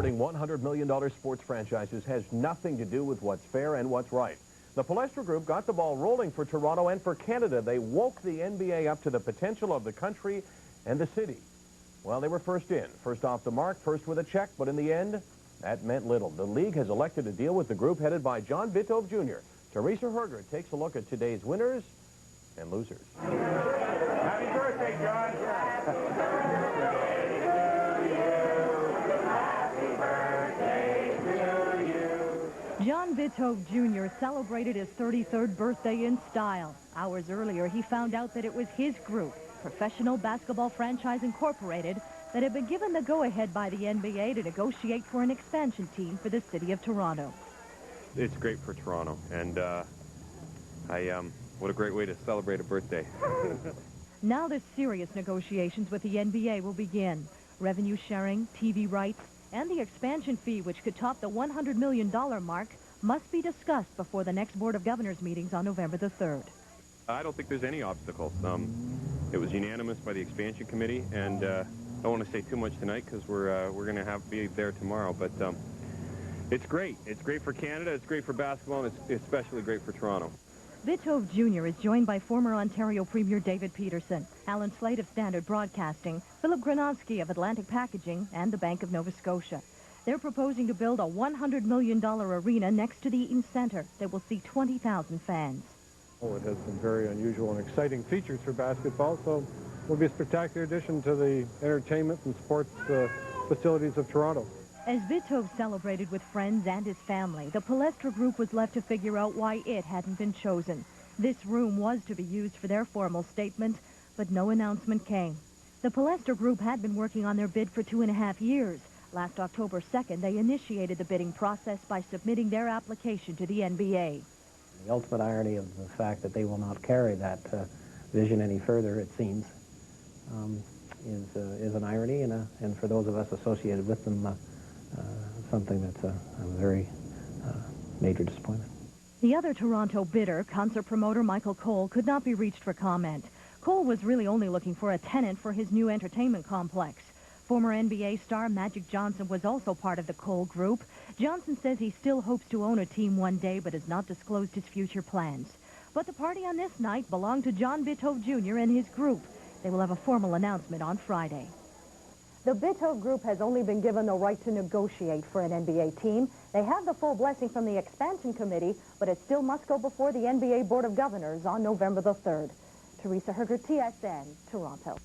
$100 million sports franchises has nothing to do with what's fair and what's right. The Palestra Group got the ball rolling for Toronto and for Canada. They woke the NBA up to the potential of the country and the city. Well, they were first in, first off the mark, first with a check, but in the end, that meant little. The league has elected to deal with the group headed by John Vitove Jr. Teresa Herger takes a look at today's winners and losers. Happy birthday, John. John Vitove Jr. celebrated his 33rd birthday in style. Hours earlier, he found out that it was his group, Professional Basketball Franchise Incorporated, that had been given the go-ahead by the NBA to negotiate for an expansion team for the city of Toronto. It's great for Toronto, and what a great way to celebrate a birthday. Now the serious negotiations with the NBA will begin. Revenue sharing, TV rights, and the expansion fee, which could top the $100 million mark, must be discussed before the next Board of Governors meetings on November the 3rd. I don't think there's any obstacles. It was unanimous by the expansion committee, and I don't want to say too much tonight because we're going to be there tomorrow. But it's great. It's great for Canada. It's great for basketball, and it's especially great for Toronto. Vitove Jr. is joined by former Ontario Premier David Peterson, Alan Slade of Standard Broadcasting, Philip Granowski of Atlantic Packaging, and the Bank of Nova Scotia. They're proposing to build a $100 million arena next to the Eaton Centre that will seat 20,000 fans. Oh, it has some very unusual and exciting features for basketball, so it will be a spectacular addition to the entertainment and sports facilities of Toronto. As Vitove celebrated with friends and his family, the Palestra Group was left to figure out why it hadn't been chosen. This room was to be used for their formal statement, but no announcement came. The Palestra Group had been working on their bid for 2.5 years. Last October 2nd, they initiated the bidding process by submitting their application to the NBA. The ultimate irony of the fact that they will not carry that vision any further, it seems, is an irony, and for those of us associated with them, something that's a very major disappointment. The other Toronto bidder, concert promoter Michael Cole, could not be reached for comment. Cole was really only looking for a tenant for his new entertainment complex. Former NBA star Magic Johnson was also part of the Cole Group. Johnson says he still hopes to own a team one day, but has not disclosed his future plans. But the party on this night belonged to John Vitove Jr. and his group. They will have a formal announcement on Friday. The Vitove Group has only been given the right to negotiate for an NBA team. They have the full blessing from the expansion committee, but it still must go before the NBA Board of Governors on November the 3rd. Teresa Herger, TSN, Toronto.